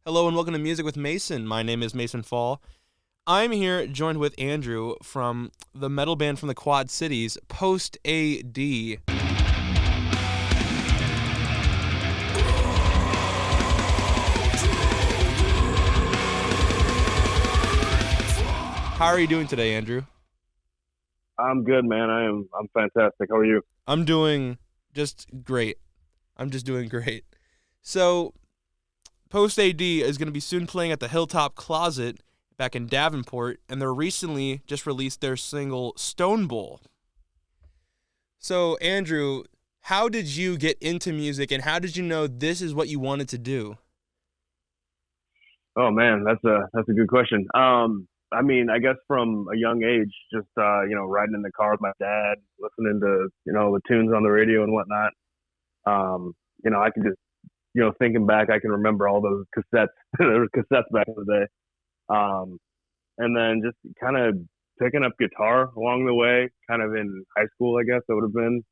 Hello and welcome to Music with Mason. My name is Mason Fall. I'm here joined with Andrew from the metal band from the Quad Cities, Post AD. How are you doing today, Andrew? I'm good, man. I'm fantastic. How are you? I'm doing just great. I'm just doing great. So, Post AD is going to be soon playing at the Hilltop Closet back in Davenport, and they're recently just released their single Stone Bowl. So, Andrew, how did you get into music and how did you know this is what you wanted to do? Oh man, that's a good question. I mean, I guess from a young age, just riding in the car with my dad, listening to the tunes on the radio and whatnot. I can just thinking back, I can remember all those cassettes. There were cassettes back in the day. And then just kind of picking up guitar along the way, kind of in high school, I guess that would have been.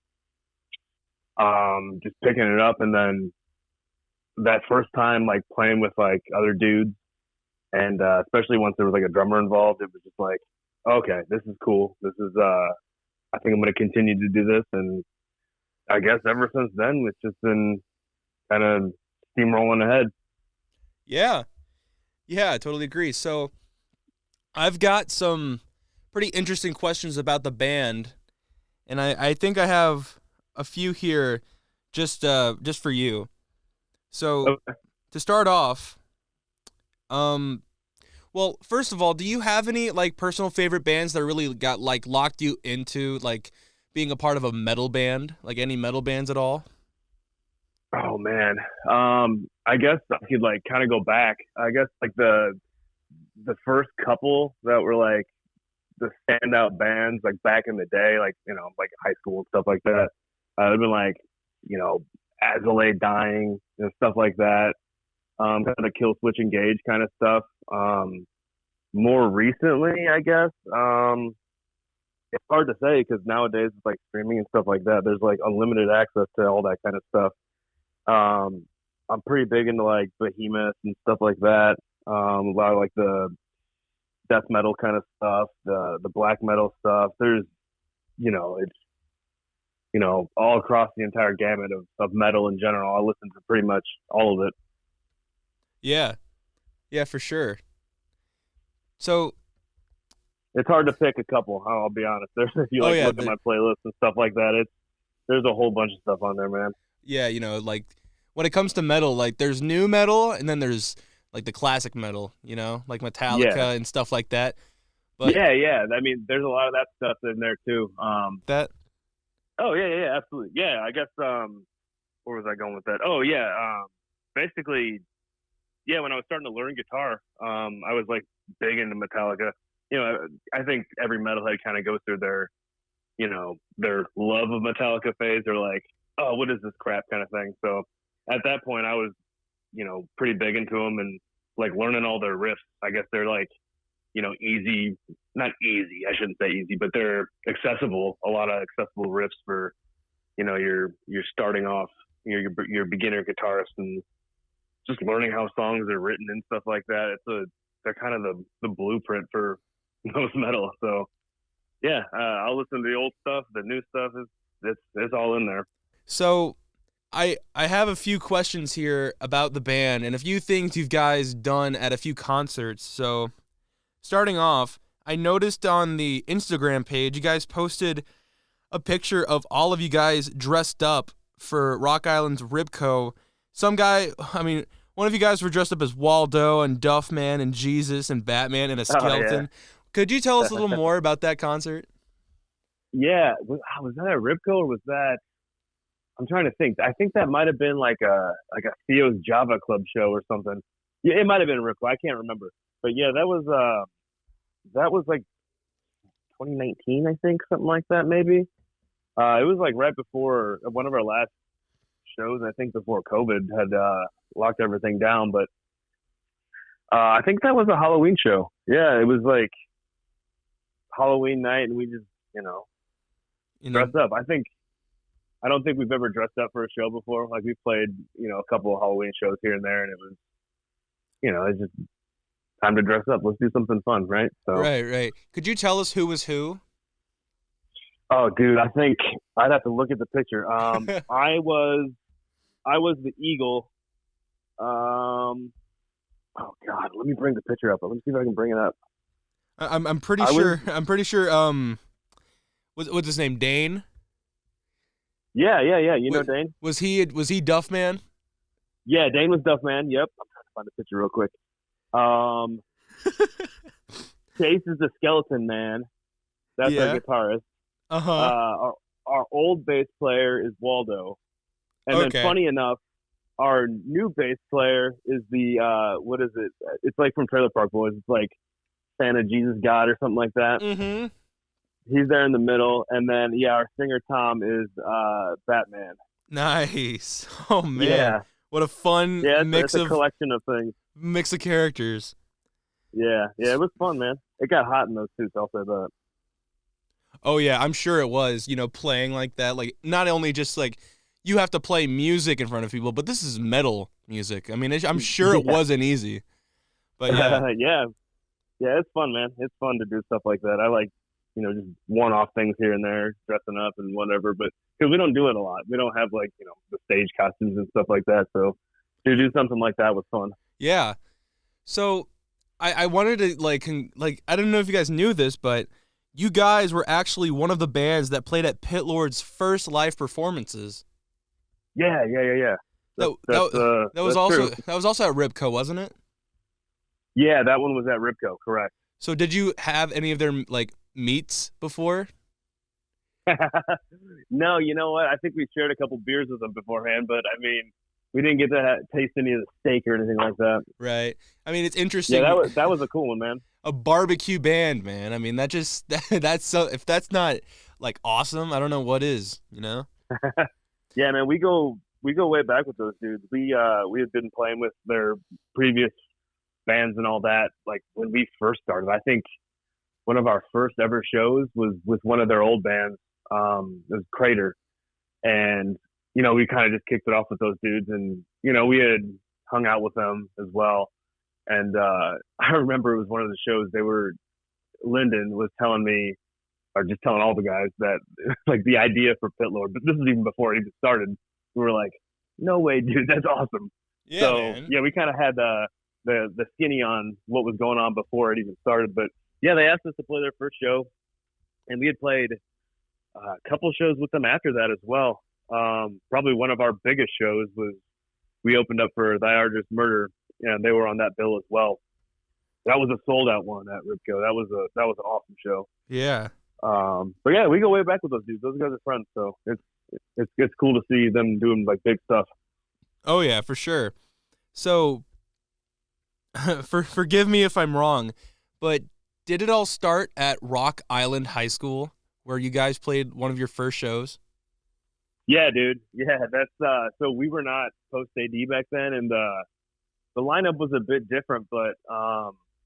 Just picking it up, and then that first time like playing with like other dudes, and especially once there was like a drummer involved, it was just like, okay, this is cool. This is I think I'm going to continue to do this, and I guess ever since then it's just been kind of steamrolling ahead. Yeah. Yeah, I totally agree. So, I've got some pretty interesting questions about the band, and I think I have a few here just for you. So, Okay. to start off, um well, first of all, do you have any like personal favorite bands that really got like locked you into like being a part of a metal band? Like any metal bands at all? Oh man, I guess I could like kind of go back. I guess like the first couple that were like the standout bands like back in the day, like like high school and stuff like that. It'd been like you know Azalea dying and stuff like that. Kind of kill switch engage kind of stuff. More recently, I guess. It's hard to say because nowadays it's like streaming and stuff like that. There's like unlimited access to all that kind of stuff. I'm pretty big into like Behemoth and stuff like that. A lot of like the death metal kind of stuff, the black metal stuff. There's it's all across the entire gamut of metal in general. I listen to pretty much all of it. Yeah. Yeah, for sure. So, It's hard to pick a couple. I'll be honest. There's if you oh like yeah, look at my playlist and stuff like that, there's a whole bunch of stuff on there, man. yeah, like when it comes to metal, like there's new metal and then there's like the classic metal, like Yeah, Metallica and stuff like that. But yeah. I mean, there's a lot of that stuff in there too. that Oh yeah, absolutely. Yeah, I guess. Where was I going with that? Oh yeah. Basically, yeah. When I was starting to learn guitar, I was like big into Metallica. I think every metalhead kind of goes through their love of Metallica phase, or like, oh, what is this crap kind of thing. So at that point, I was, pretty big into them and like learning all their riffs. I guess they're like, easy, not easy. I shouldn't say easy, but they're accessible. A lot of accessible riffs for, you're starting off, your beginner guitarist, and just learning how songs are written and stuff like that. They're kind of the blueprint for most metal. So yeah, I'll listen to the old stuff. The new stuff is it's all in there. so I have a few questions here about the band and a few things you guys done at a few concerts. So, starting off, I noticed on the Instagram page you guys posted a picture of all of you guys dressed up for Rock Island's Ribco. One of you guys were dressed up as Waldo and Duffman and Jesus and Batman and a Oh yeah, skeleton. Could you tell us a little more about that concert? yeah. Was that a Ribco or was that? I'm trying to think. I think that might have been like a Theo's Java Club show or something. Yeah, it might have been Ribco. I can't remember. But yeah, that was like 2019, I think, something like that, maybe. It was like right before one of our last shows. I think before COVID had locked everything down. But I think that was a Halloween show. Yeah, it was like Halloween night, and we just You know, dressed up. I don't think we've ever dressed up for a show before. Like we played a couple of Halloween shows here and there, and it was it's just time to dress up. Let's do something fun, right? So, Right, right. Could you tell us who was who? oh, dude, I think I'd have to look at the picture. I was the eagle. Um, oh God, let me bring the picture up. Let me see if I can bring it up. I'm pretty I was, sure. I'm pretty sure. What's his name? Dane. yeah, yeah, yeah. You know Was, Dane? was he Duffman? Yeah, Dane was Duffman. Yep. I'm trying to find the picture real quick. Um, Chase is the skeleton man. That's our Yeah. guitarist. Uh-huh. Our old bass player is Waldo, and then Okay. funny enough, our new bass player is the what is it? It's like from Trailer Park Boys. It's like Santa Jesus God or something like that. Mm-hmm. He's there in the middle, and then yeah, our singer Tom is Batman. Nice. Oh man. Yeah, What a fun yeah, it's mix a of collection of things. characters. Yeah, yeah, it was fun, man. It got hot in those suits. I'll say that. Oh yeah, I'm sure it was, playing like that. Like not only just like you have to play music in front of people, but this is metal music. I mean, I'm sure it Yeah, wasn't easy. But yeah. yeah, yeah. It's fun, man. It's fun to do stuff like that. I like, just one-off things here and there, dressing up and whatever. But because we don't do it a lot, we don't have like the stage costumes and stuff like that. So to do something like that was fun. Yeah. So I wanted to like I don't know if you guys knew this, but you guys were actually one of the bands that played at Pit Lord's first live performances. Yeah, yeah, yeah, yeah. That that was That's also true. at Ribco, wasn't it? Yeah, that one was at Ripco, correct. So did you have any of their like meets before? No, you know what? I think we shared a couple beers with them beforehand, but I mean, we didn't get to taste any of the steak or anything like that. Right. I mean, it's Yeah, interesting. that was a cool one, man. A barbecue band, man. I mean, that just that's so if that's not like awesome, I don't know what is, Yeah, man, we go way back with those dudes. We had been playing with their previous bands and all that. Like when we first started, I think one of our first ever shows was with one of their old bands. It was Crater, and we kind of just kicked it off with those dudes, and we had hung out with them as well. And I remember it was one of the shows Lyndon was telling me, or just telling all the guys that like the idea for Pit Lord, but this is even before it even started. We were like, no way, dude, that's awesome. Yeah, So man. yeah, we kind of had the skinny on what was going on before it even started. But yeah, they asked us to play their first show, and we had played a couple shows with them after that as well. Probably one of our biggest shows was we opened up for Thy Arduous Murder, and they were on that bill as well. That was a sold out one at Ripco. That was an awesome show. Yeah. But yeah, we go way back with those dudes. Those guys are friends, so it's cool to see them doing like big stuff. Oh yeah, for sure. So forgive me if I'm wrong, but did it all start at Rock Island High School where you guys played one of your first shows? Yeah, dude. Yeah, that's so we were not post AD back then, and the lineup was a bit different, but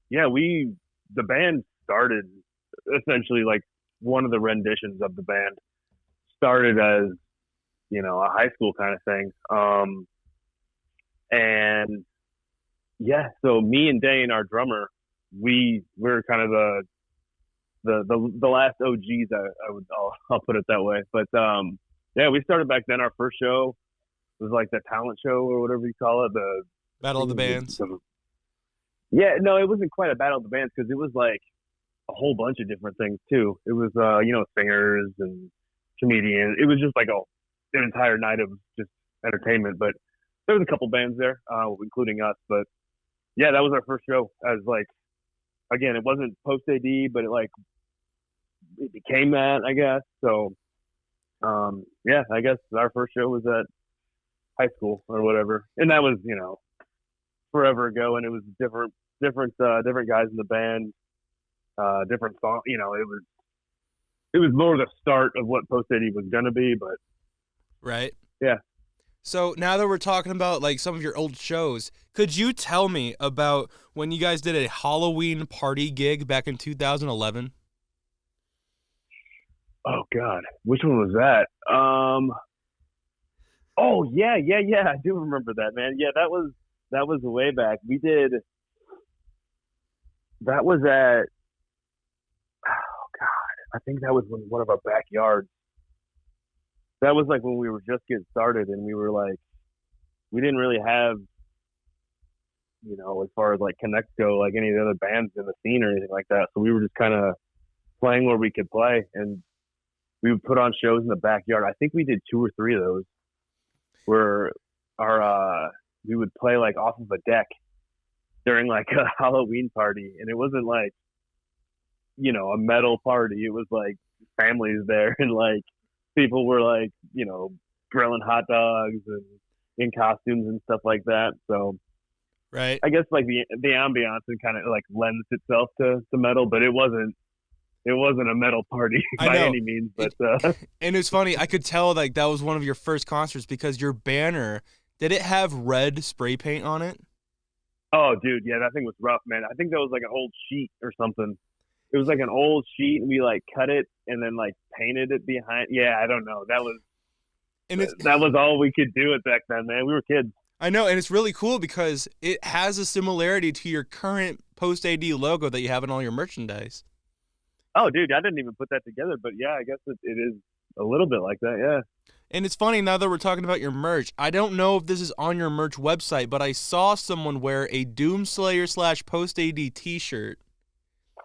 yeah, the band started essentially like one of the renditions of the band started as a high school kind of thing. And yeah, so me and Dane, our drummer, we're kind of the last OGs. I'll put it that way. But yeah, we started back then. Our first show was like the talent show or whatever you call it. Battle of the Bands. Yeah, no, it wasn't quite a battle of the bands because it was like a whole bunch of different things too. It was singers and comedians. It was just like an entire night of just entertainment. But there was a couple bands there, including us. But yeah, that was our first show. As like, again, it wasn't post AD, but it became that, I guess. So yeah, I guess our first show was at high school or whatever, and that was forever ago, and it was different guys in the band, different song. It was more the start of what post AD was gonna be, but Right. yeah. So now that we're talking about like some of your old shows, could you tell me about when you guys did a Halloween party gig back in 2011? Oh God, which one was that? Oh yeah, yeah, yeah. I do remember that, man. Yeah, that was that was way back. We did that was at oh god, I think that was in one of our backyards. That was like when we were just getting started, and we were like, we didn't really have, as far as like Connect go, like any of the other bands in the scene or anything like that. So we were just kind of playing where we could play, and we would put on shows in the backyard. I think we did two or three of those where we would play like off of a deck during like a Halloween party, and it wasn't like a metal party. It was like families there, and like people were like grilling hot dogs and in costumes and stuff like that. So Right. I guess like the ambiance and kind of like lends itself to metal, but it wasn't a metal party I by know. any means. But And it's funny, I could tell like that was one of your first concerts because your banner, did it have red spray paint on it? oh, dude, yeah, that thing was rough, man. I think that was like an old sheet or something. It was like an old sheet, and we like cut it and then like painted it behind. Yeah, I don't know. And it's That was all we could do it back then, man. We were kids. I know, and it's really cool because it has a similarity to your current Post AD logo that you have in all your merchandise. Oh, dude, I didn't even put that together, but yeah, I guess it is a little bit like that. Yeah. And it's funny now that we're talking about your merch. I don't know if this is on your merch website, but I saw someone wear a Doomslayer / Post AD T-shirt.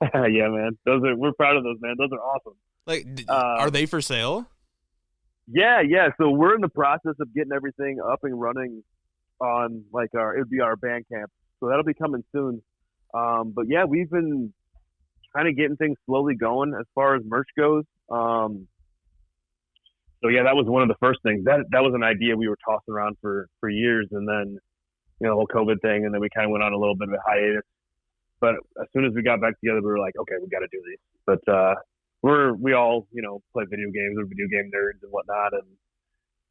Yeah, man. We're proud of those, man. Those are awesome. Like, are they for sale? Yeah, yeah. So we're in the process of getting everything up and running on like it would be our Bandcamp. So that'll be coming soon. But yeah, we've been kind of getting things slowly going as far as merch goes. So yeah, that was one of the first things. That was an idea we were tossing around for years, and then the whole COVID thing, and then we kind of went on a little bit of a hiatus. But as soon as we got back together, we were like, okay, we got to do these. But we all play video games, we're video game nerds and whatnot, and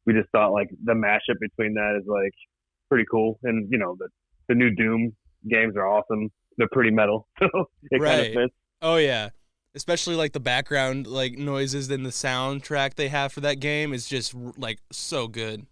we just thought like the mashup between that is like pretty cool. And the new Doom games are awesome. They're pretty metal, so it kind of fits. Oh yeah, especially like the background like noises and the soundtrack they have for that game is just like so good.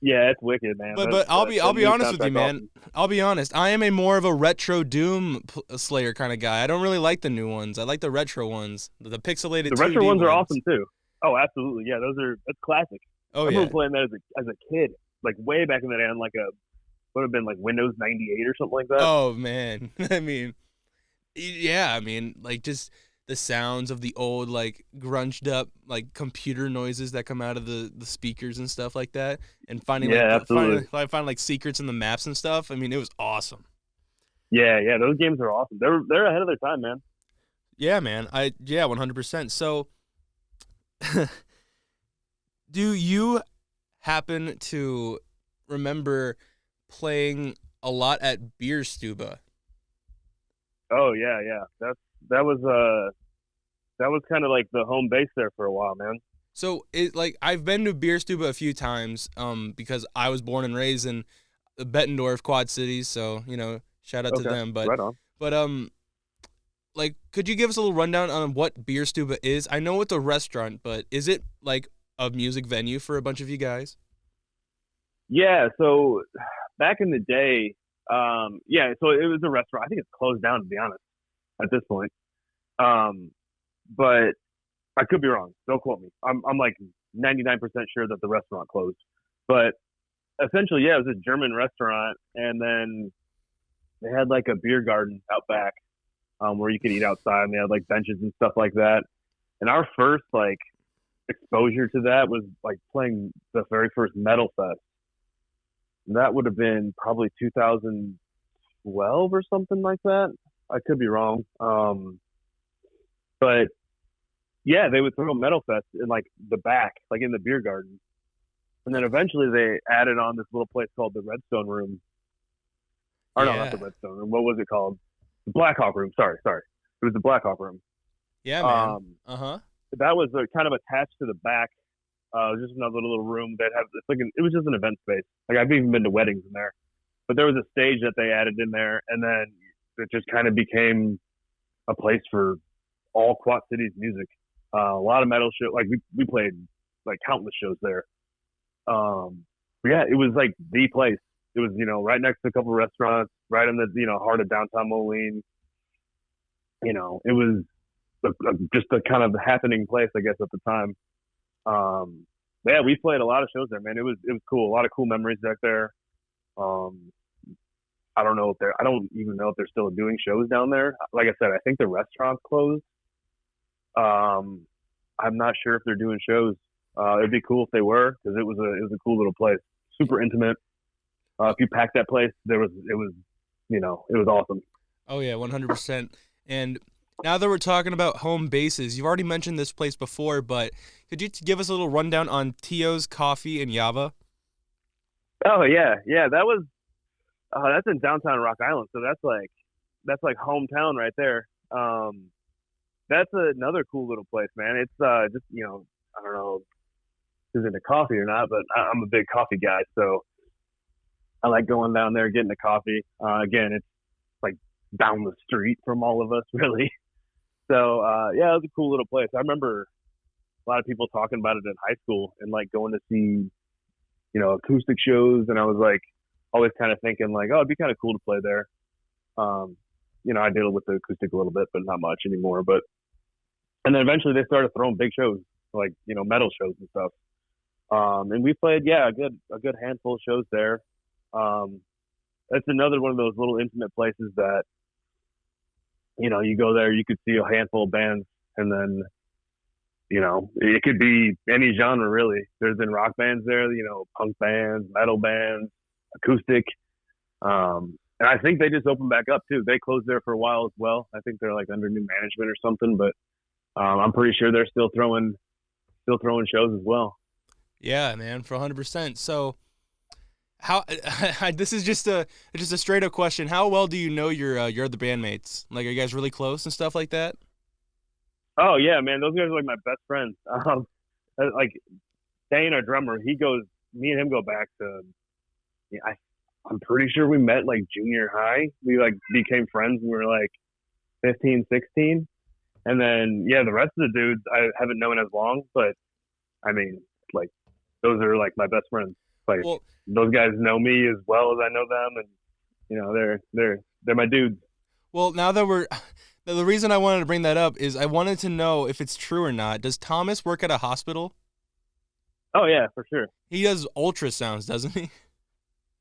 Yeah, it's wicked, man. But I'll be honest with you, man. Awesome. I'll be honest. I am a more of a retro Doom Slayer kind of guy. I don't really like the new ones. I like the retro ones, the pixelated. The 2D retro ones are ones. awesome too. Oh, absolutely. Yeah, that's classic. Oh I yeah. remember playing that as a kid, like way back in the day on like would have been like Windows 98 or something like that. Oh man. I mean, yeah. I mean, like just the sounds of the old like grunged up like computer noises that come out of the speakers and stuff like that, and finding find like secrets in the maps and stuff. I mean, it was awesome. Yeah, those games are awesome. They're ahead of their time, man. Yeah, man. 100%. So, do you happen to remember playing a lot at Beer Stuba? Oh yeah. That was kind of like the home base there for a while, man. So I've been to Beer Stuba a few times, because I was born and raised in Bettendorf, Quad Cities. So shout out to them. But right on. But like, could you give us a little rundown on what Beer Stuba is? I know it's a restaurant, but is it like a music venue for a bunch of you guys? Yeah. So back in the day, so it was a restaurant. I think it's closed down, to be honest, at this point. But I could be wrong. Don't quote me. I'm like 99% sure that the restaurant closed. But essentially, yeah, it was a German restaurant, and then they had like a beer garden out back, where you could eat outside, and they had like benches and stuff like that. And our first like exposure to that was like playing the very first metal fest. And that would have been probably 2012 or something like that. I could be wrong. But yeah, they would throw a metal fest in like the back, like in the beer garden. And then eventually they added on this little place called the Redstone Room. Or no, not the Redstone Room. What was it called? The Blackhawk Room. Sorry. It was the Blackhawk Room. Yeah, man. That was kind of attached to the back. Just another little room that had it was just an event space. Like I've even been to weddings in there, but there was a stage that they added in there, and then it just kind of became a place for all Quad Cities music. A lot of metal shows. Like we played like countless shows there. But yeah, it was like the place. It was, right next to a couple of restaurants, right in the, heart of downtown Moline. It was just a kind of happening place, I guess, at the time. Yeah, we played a lot of shows there, man. It was cool. A lot of cool memories back there. Um, I don't even know if they're still doing shows down there. Like I said, I think the restaurant closed. Um, I'm not sure if they're doing shows. It'd be cool if they were, because it was a cool little place, super intimate. If you packed that place, it was awesome. Oh yeah, 100%. And now that we're talking about home bases, you've already mentioned this place before, but could you give us a little rundown on Tio's Coffee in Java? Oh yeah, yeah. That's in downtown Rock Island, so that's like hometown right there. That's another cool little place, man. It's just I don't know if who's into coffee or not, but I'm a big coffee guy, so I like going down there getting a coffee. Again, it's like down the street from all of us, really. So yeah, it was a cool little place. I remember a lot of people talking about it in high school and like going to see acoustic shows, and I was like always kind of thinking like, oh, it'd be kind of cool to play there. Um, I deal with the acoustic a little bit, but not much anymore. But and then eventually they started throwing big shows, like metal shows and stuff. And we played, yeah, a good handful of shows there. Um, it's another one of those little intimate places that you go there, you could see a handful of bands, and then it could be any genre really. There's been rock bands there, punk bands, metal bands, acoustic. And I think they just opened back up too. They closed there for a while as well. I think they're like under new management or something, but I'm pretty sure they're still throwing shows as well. Yeah, man, for 100%. So, how this is just a straight up question. How well do you know your other bandmates? Like, are you guys really close and stuff like that? Oh yeah, man, those guys are like my best friends. Like Dane, our drummer, me and him go back to, yeah, I'm pretty sure we met like junior high. We like became friends when we were like 15, 16. And then, yeah, the rest of the dudes I haven't known as long, but I mean, like, those are like my best friends. Like, Well, those guys know me as well as I know them, and they're my dudes. well, now that we're the reason I wanted to bring that up is I wanted to know if it's true or not. Does Thomas work at a hospital? Oh yeah, for sure. He does ultrasounds, doesn't he?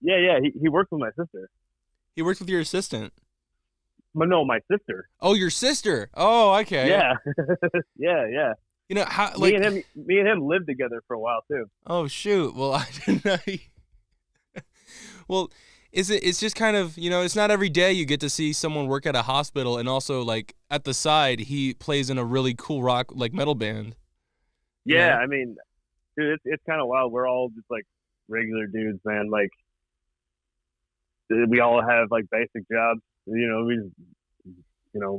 Yeah, yeah. He works with my sister. He works with your assistant. But no, my sister. Oh, your sister. Oh, okay. Yeah, yeah, yeah. How Me like and him lived together for a while too. oh shoot. Well, I didn't know. Well, it's just kind of, it's not every day you get to see someone work at a hospital and also like at the side he plays in a really cool rock like metal band. You Yeah, know? I mean, dude, it's kind of wild. We're all just like regular dudes, man. Like we all have like basic jobs. We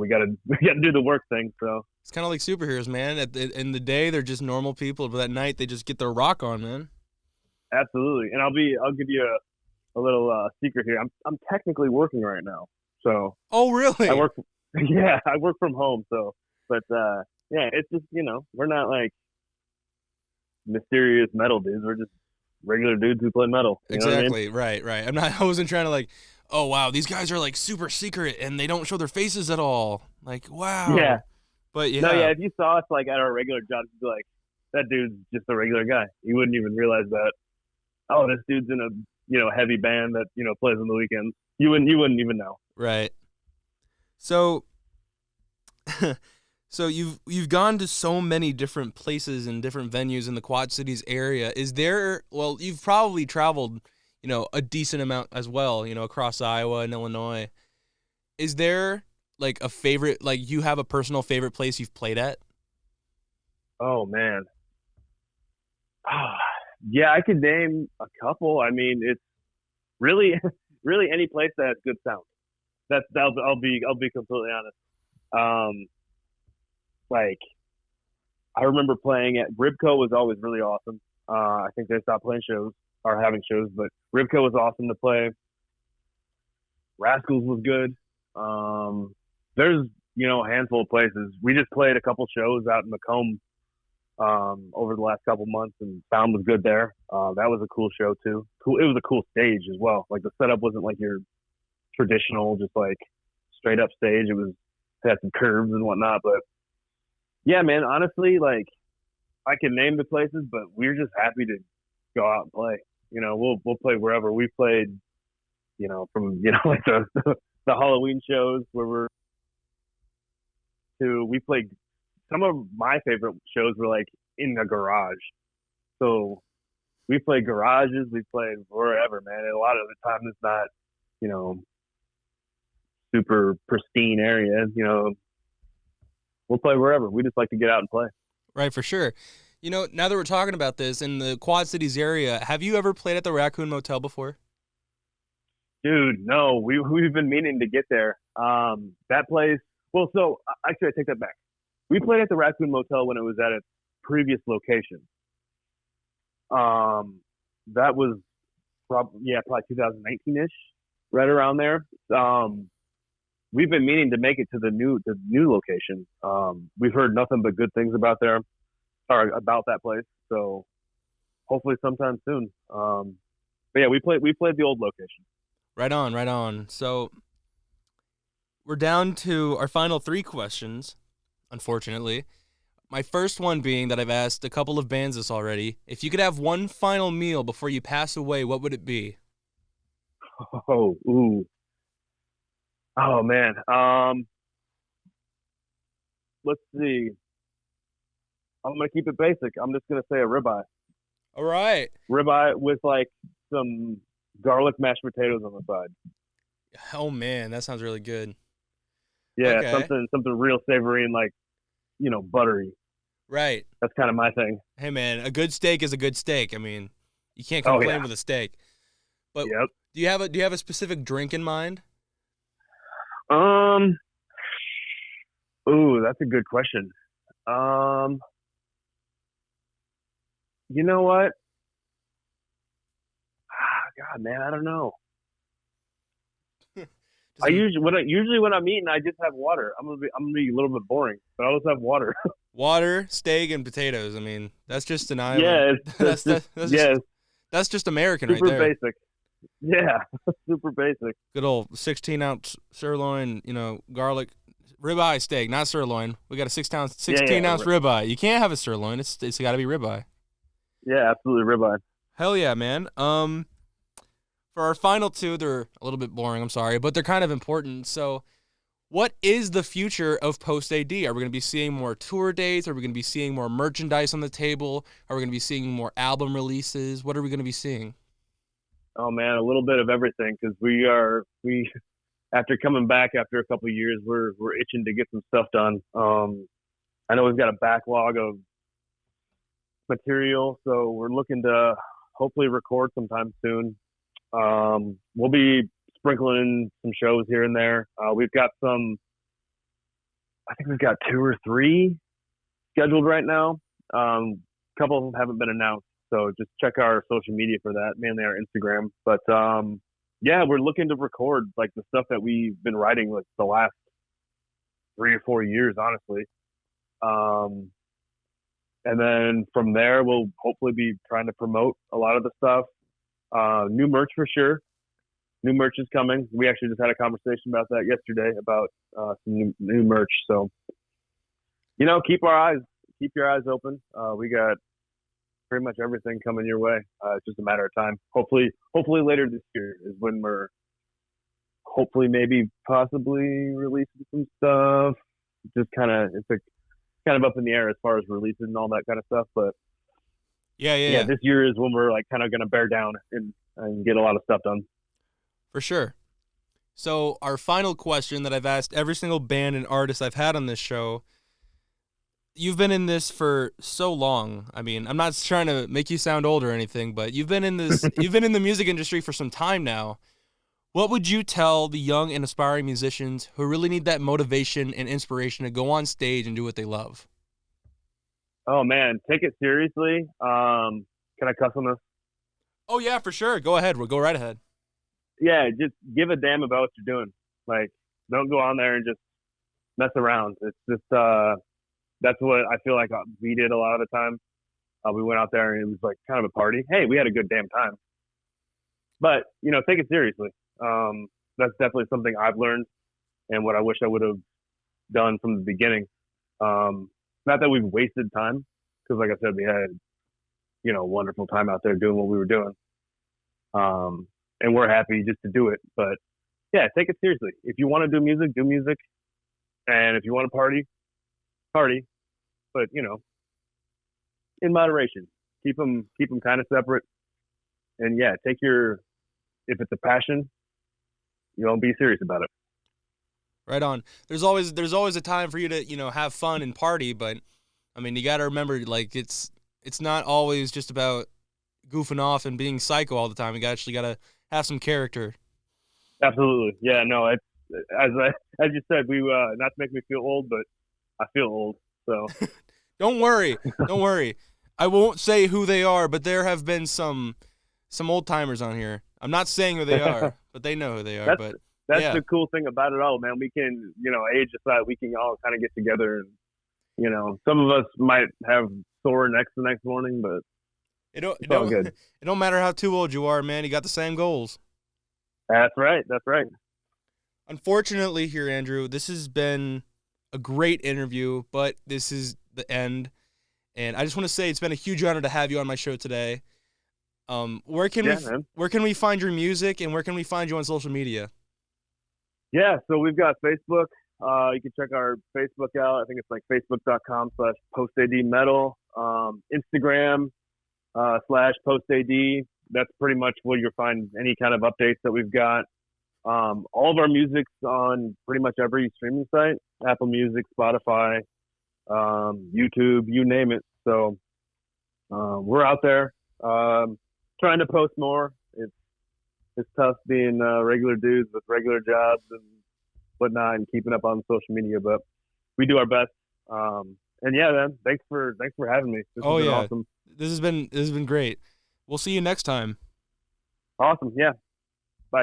gotta we gotta do the work thing. So It's kind of like superheroes, man. In the day they're just normal people, but at night they just get their rock on, man. absolutely. And I'll give you a little secret here. I'm technically working right now. So Oh, really? I work. Yeah, I work from home. So, but yeah, it's just we're not like mysterious metal dudes. We're just regular dudes who play metal. You know what I mean? Exactly. Right, right. I wasn't trying to like, oh wow, these guys are like super secret and they don't show their faces at all. Like, wow. Yeah. But No, yeah. yeah. If you saw us like at our regular jobs, you'd be like, that dude's just a regular guy. You wouldn't even realize that. Oh, this dude's in a heavy band that plays on the weekends. You wouldn't even know. Right. So so you've gone to so many different places and different venues in the Quad Cities area. Well, you've probably traveled, a decent amount as well, across Iowa and Illinois. Is there like a favorite, like you have a personal favorite place you've played at? Oh man. Yeah, I could name a couple. I mean, it's really, really any place that has good sound. I'll be completely honest. Like I remember playing at Ribco was always really awesome. I think they stopped playing shows or having shows, but Ribco was awesome to play. Rascals was good. There's a handful of places. We just played a couple shows out in Macomb over the last couple months, and sound was good there. That was a cool show too. Cool. It was a cool stage as well. Like the setup wasn't like your traditional, just like straight up stage. It had some curves and whatnot. But yeah, man, honestly, like I can name the places, but we're just happy to go out and play. We'll play wherever. We played, from like the Halloween shows where we played. Some of my favorite shows were like in the garage. So we played garages, we played wherever, man. And a lot of the time it's not, you know, super pristine areas. We'll play wherever. We just like to get out and play. Right, for sure. Now that we're talking about this, in the Quad Cities area, have you ever played at the Raccoon Motel before? Dude, no, we've been meaning to get there. That place. Well, so actually, I take that back. We played at the Raccoon Motel when it was at its previous location. That was probably 2019-ish, right around there. We've been meaning to make it to the new location. We've heard nothing but good things about that place. So hopefully sometime soon. But yeah, we played the old location. Right on, right on. So we're down to our final three questions, unfortunately. My first one being that I've asked a couple of bands this already. If you could have one final meal before you pass away, what would it be? Oh, ooh. Oh, man. Let's see. I'm going to keep it basic. I'm just going to say a ribeye. All right. Ribeye with like some garlic mashed potatoes on the side. Oh, man, that sounds really good. Yeah, Okay. something real savory and like, buttery. Right. That's kind of my thing. Hey, man, a good steak is a good steak. I mean, you can't complain with a steak. But yep. Do you have a specific drink in mind? Ooh, that's a good question. You know what? God, man, I don't know. Usually when I'm eating, I just have water. I'm gonna be a little bit boring, but I'll just have water. Water, steak, and potatoes. I mean, that's just an island. Yeah, that's just American right there. Super basic. Yeah, super basic. Good old 16-ounce sirloin, garlic ribeye steak, not sirloin. We got a 16-ounce ribeye. You can't have a sirloin. It's got to be ribeye. Yeah, absolutely ribeye. Hell yeah, man. For our final two, they're a little bit boring, I'm sorry, but they're kind of important. So, what is the future of Post AD? Are we going to be seeing more tour dates? Are we going to be seeing more merchandise on the table? Are we going to be seeing more album releases? What are we going to be seeing? Oh man, a little bit of everything, because we after coming back after a couple of years, we're itching to get some stuff done. I know we've got a backlog of material, so we're looking to hopefully record sometime soon. We'll be sprinkling in some shows here and there. We've got I think we've got 2 or 3 scheduled right now. A couple of them haven't been announced, so just check our social media for that, mainly our Instagram. But yeah, we're looking to record like the stuff that we've been writing like the last 3 or 4 years, honestly. And then from there, we'll hopefully be trying to promote a lot of the stuff. New merch for sure. New merch is coming. We actually just had a conversation about that yesterday about some new merch. So, keep your eyes open. We got pretty much everything coming your way. It's just a matter of time. Hopefully later this year is when we're maybe possibly releasing some stuff. It's kind of up in the air as far as releasing and all that kind of stuff, but yeah. This year is when we're like kind of going to bear down and get a lot of stuff done. For sure. So our final question that I've asked every single band and artist I've had on this show. You've been in this for so long. I mean, I'm not trying to make you sound old or anything, but you've been in the music industry for some time now. What would you tell the young and aspiring musicians who really need that motivation and inspiration to go on stage and do what they love? Oh man, take it seriously. Can I cuss on this? Oh yeah, for sure. Go ahead. We'll go right ahead. Yeah, just give a damn about what you're doing. Like, don't go on there and just mess around. It's just that's what I feel like we did a lot of the time. We went out there and it was like kind of a party. Hey, we had a good damn time. But take it seriously. That's definitely something I've learned, and what I wish I would have done from the beginning. Not that we've wasted time, because like I said, we had a wonderful time out there doing what we were doing, and we're happy just to do it. But yeah, take it seriously. If you want to do music, and if you want to party, party. But in moderation. Keep them kind of separate. And yeah, if it's a passion, be serious about it. Right on. There's always a time for you to, have fun and party, but I mean, you got to remember, like, it's not always just about goofing off and being psycho all the time. You actually got to have some character. Absolutely. Yeah, no, it's as you said, we not to make me feel old, but I feel old. So Don't worry. I won't say who they are, but there have been some old timers on here. I'm not saying who they are, but they know who they are. That's yeah. The cool thing about it all, man. We can, age aside, we can all kind of get together, and some of us might have sore necks the next morning, but it's all good. It don't matter how too old you are, man. You got the same goals. That's right. Unfortunately, here, Andrew, this has been a great interview, but this is the end. And I just want to say it's been a huge honor to have you on my show today. Where can we find your music, and where can we find you on social media? Yeah, so we've got Facebook. You can check our Facebook out. I think it's like facebook.com/postadmetal. Instagram /postad. That's pretty much where you'll find any kind of updates that we've got. All of our music's on pretty much every streaming site: Apple Music, Spotify, YouTube, you name it. So we're out there trying to post more. It's tough being regular dudes with regular jobs and whatnot, and keeping up on social media, but we do our best. And yeah, man, thanks for having me. This has been awesome. This has been great. We'll see you next time. Awesome. Yeah. Bye.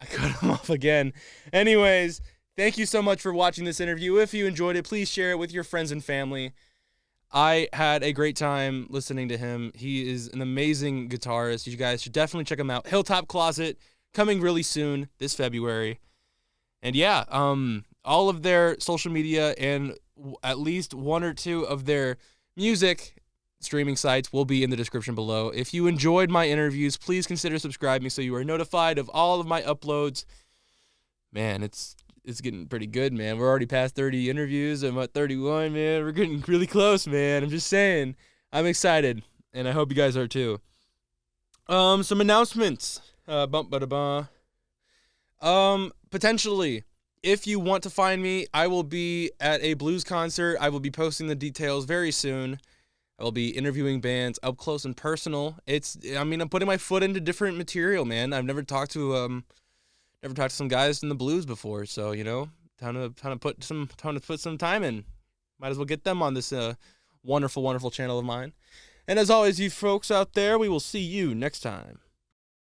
I cut him off again. Anyways, thank you so much for watching this interview. If you enjoyed it, please share it with your friends and family. I had a great time listening to him. He is an amazing guitarist. You guys should definitely check him out. Hilltop Closet, coming really soon, this February. And yeah, all of their social media and at least one or two of their music streaming sites will be in the description below. If you enjoyed my interviews, please consider subscribing so you are notified of all of my uploads. Man, it's getting pretty good, man. We're already past 30 interviews. I'm at 31, man. We're getting really close, man. I'm just saying. I'm excited, and I hope you guys are too. Some announcements. Potentially, if you want to find me, I will be at a blues concert. I will be posting the details very soon. I will be interviewing bands up close and personal. I'm putting my foot into different material, man. I've never talked to some guys in the blues before, so time to put some time in. Might as well get them on this wonderful channel of mine. And as always, you folks out there, we will see you next time.